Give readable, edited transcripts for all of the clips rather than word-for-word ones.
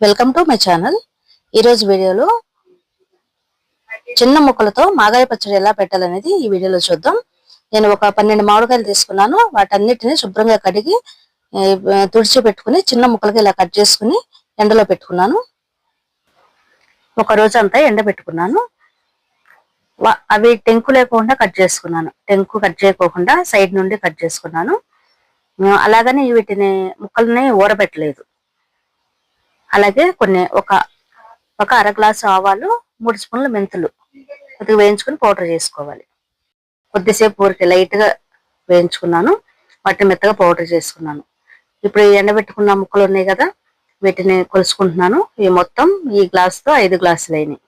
Welcome to my channel. ఈరోజు వీడియోలో చిన్న ముక్కలతో మాగాయ పచ్చడి ఎలా పెట్టాలనేది ఈ వీడియోలో చూద్దాం. నేను ఒక 12 మామిడికాయలు తీసుకున్నాను. వాటన్నిటిని శుభ్రంగా కడిగి తుడిచి పెట్టుకుని చిన్న ముక్కలకి ఇలా కట్ చేసుకుని ఎండలో పెట్టుకున్నాను. ఒక రోజు అంతా ఎండ పెట్టుకున్నాను. అవి టెంకు లేకుండా కట్ చేసుకున్నాను. టెంకు కట్ చేయకోకుండా సైడ్ నుండి కట్ చేసుకున్నాను. అలాగని వీటిని ముక్కల్ని ఊరబెట్టలేదు. అలాగే ఒక అర గ్లాసు ఆవాలు, 3 స్పూన్ల మెంతులు కొద్దిగా వేయించుకుని పౌడర్ చేసుకోవాలి. కొద్దిసేపు ఊరికి లైట్ గా వేయించుకున్నాను. వాటిని మెత్తగా పౌడర్ చేసుకున్నాను. ఇప్పుడు ఎండబెట్టుకున్న ముక్కలు ఉన్నాయి కదా, వీటిని కొలుసుకుంటున్నాను. ఇవి మొత్తం ఈ గ్లాసుతో 5 గ్లాసులు అయినాయి.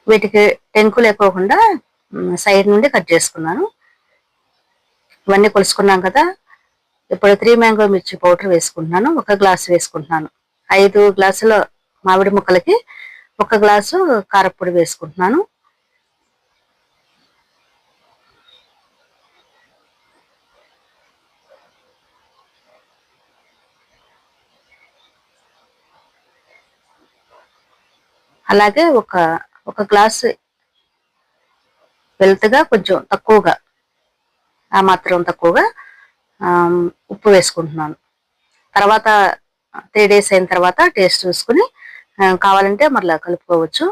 వీటికి టెంకు లేకోకుండా సైడ్ నుండి కట్ చేసుకున్నాను. ఇవన్నీ కొలుసుకున్నాం కదా. ఇప్పుడు 3 మ్యాంగో మిర్చి పౌడర్ వేసుకుంటున్నాను. 1 గ్లాసు వేసుకుంటున్నాను. 5 గ్లాసుల మామిడి ముక్కలకి 1 గ్లాసు కారపొడి వేసుకుంటున్నాను. అలాగే ఒక గ్లాసు వెల్త్గా కొంచెం తక్కువగా, ఆ మాత్రం తక్కువగా ఉప్పు వేసుకుంటున్నాను. తర్వాత 3 డేస్ అయిన తర్వాత టేస్ట్ చూసుకుని కావాలంటే మరలా కలుపుకోవచ్చు.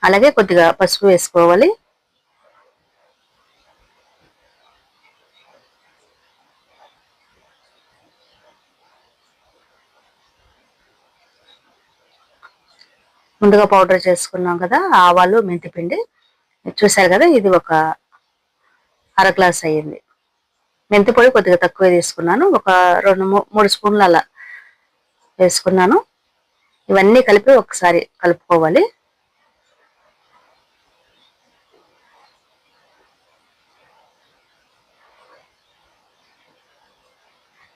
అలాగే కొద్దిగా పసుపు వేసుకోవాలి. ముందుగా పౌడర్ చేసుకున్నాం కదా ఆవాలు, మెంతిపిండి చూసారు కదా. ఇది ఒక అర గ్లాస్ అయ్యింది. మెంతి పొడి కొద్దిగా తక్కువ తీసుకున్నాను. ఒక 2-3 స్పూన్లు అలా వేసుకున్నాను. ఇవన్నీ కలిపి ఒకసారి కలుపుకోవాలి.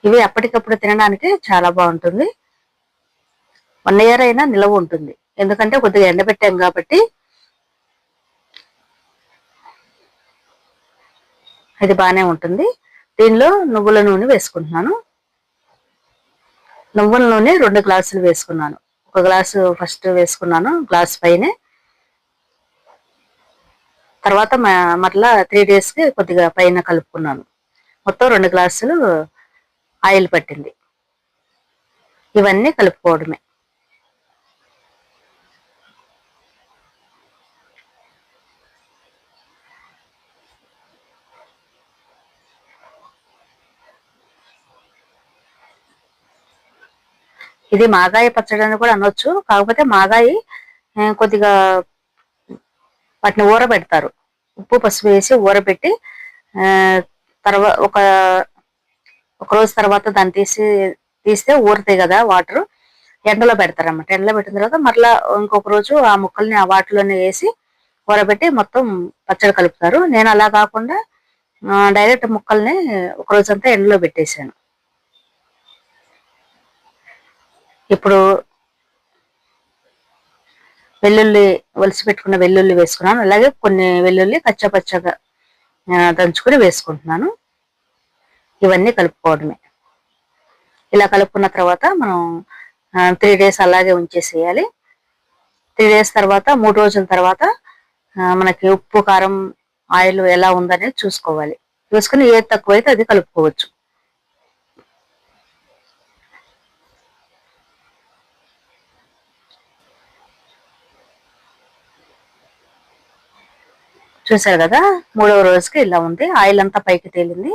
ఇవి అప్పటికప్పుడు తినడానికి చాలా బాగుంటుంది. 1 ఇయర్ అయినా నిలవ ఉంటుంది. ఎందుకంటే కొద్దిగా ఎండబెట్టాం కాబట్టి. ఇది బాగానే ఉంటుంది. దీనిలో నువ్వుల నూనె వేసుకుంటున్నాను. నువ్వుల నూనె 2 గ్లాసులు వేసుకున్నాను. 1 గ్లాసు ఫస్ట్ వేసుకున్నాను గ్లాస్ పైనే. తర్వాత మరలా 3 డేస్కి కొద్దిగా పైన కలుపుకున్నాను. మొత్తం 2 గ్లాసులు ఆయిల్ పట్టింది. ఇవన్నీ కలుపుకోవడమే. ఇది మాగాయ పచ్చడి అని కూడా అనొచ్చు. కాకపోతే మాగాయి కొద్దిగా వాటిని ఊరబెడతారు. ఉప్పు పసుపు వేసి ఊరబెట్టి తర్వాత ఒక రోజు తర్వాత దాన్ని తీస్తే ఊరుతాయి కదా వాటర్. ఎండలో పెడతారన్నమాట. ఎండలో పెట్టిన తర్వాత మరలా ఇంకొక రోజు ఆ ముక్కల్ని ఆ వాటిలోనే వేసి ఊరబెట్టి మొత్తం పచ్చడి కలుపుతారు. నేను అలా కాకుండా డైరెక్ట్ ముక్కల్ని ఒక రోజంతా ఎండలో పెట్టేశాను. ఇప్పుడు వెల్లుల్లి ఒలిసి పెట్టుకున్న వెల్లుల్లి వేసుకున్నాను. అలాగే కొన్ని వెల్లుల్లి కచ్చపచ్చగా దంచుకుని వేసుకుంటున్నాను. ఇవన్నీ కలుపుకోవడమే. ఇలా కలుపుకున్న తర్వాత మనం 3 డేస్ అలాగే ఉంచేసేయాలి. 3 డేస్ తర్వాత 3 రోజుల తర్వాత మనకి ఉప్పు, కారం, ఆయిల్ ఎలా ఉందనేది చూసుకోవాలి. చూసుకుని ఏది తక్కువైతే అది కలుపుకోవచ్చు. చూసారు కదా, 3వ రోజుకి ఇలా ఉంది. ఆయిల్ అంతా పైకి తేలింది.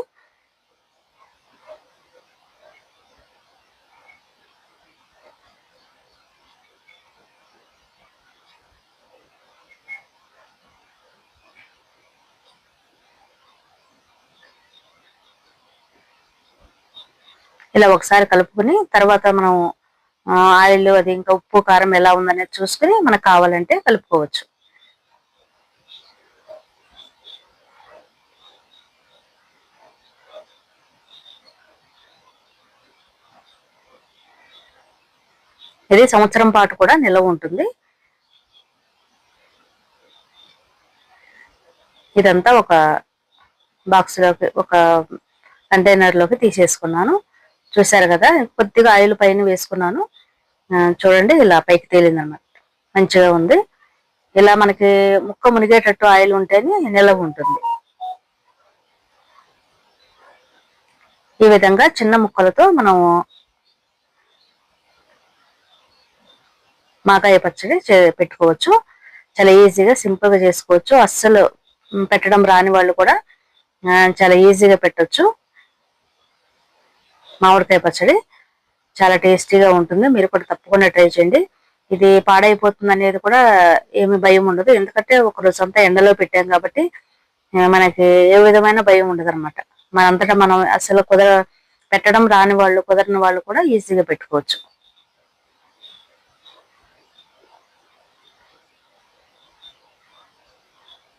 ఇలా ఒకసారి కలుపుకుని తర్వాత మనం ఆయిల్ అది ఇంకా ఉప్పు, కారం ఎలా ఉందనేది చూసుకుని మనకు కావాలంటే కలుపుకోవచ్చు. ఇది సంవత్సరం పాటు కూడా నిల్వ ఉంటుంది. ఇదంతా ఒక బాక్స్ లోకి, ఒక కంటైనర్ లోకి తీసేసుకున్నాను. చూసారు కదా, కొద్దిగా ఆయిల్ పైన వేసుకున్నాను. చూడండి, ఇలా పైకి తేలింది అన్నమాట. మంచిగా ఉంది. ఇలా మనకి ముక్క మునిగేటట్టు ఆయిల్ ఉంటేనే నిల్వ ఉంటుంది. ఈ విధంగా చిన్న ముక్కలతో మనం మాకాయ పచ్చడి పెట్టుకోవచ్చు. చాలా ఈజీగా, సింపుల్ గా చేసుకోవచ్చు. అస్సలు పెట్టడం రాని వాళ్ళు కూడా చాలా ఈజీగా పెట్టొచ్చు. మామిడికాయ పచ్చడి చాలా టేస్టీగా ఉంటుంది. మీరు కూడా తప్పకుండా ట్రై చేయండి. ఇది పాడైపోతుంది అనేది కూడా ఏమి భయం ఉండదు. ఎందుకంటే ఒక రోజు అంతా ఎండలో పెట్టాం కాబట్టి మనకి ఏ విధమైన భయం ఉండదు అనమాట. మనంతటా మనం అసలు పెట్టడం రాని వాళ్ళు, కుదరని వాళ్ళు కూడా ఈజీగా పెట్టుకోవచ్చు.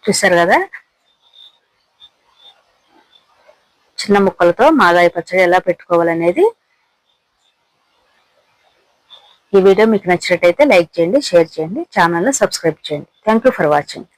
చూసారు కదా, చిన్న ముక్కలతో మాగాయ పచ్చడి ఎలా పెట్టుకోవాలనేది. ఈ వీడియో మీకు నచ్చినట్టయితే లైక్ చేయండి, షేర్ చేయండి, ఛానల్ని సబ్స్క్రైబ్ చేయండి. Thank you for watching.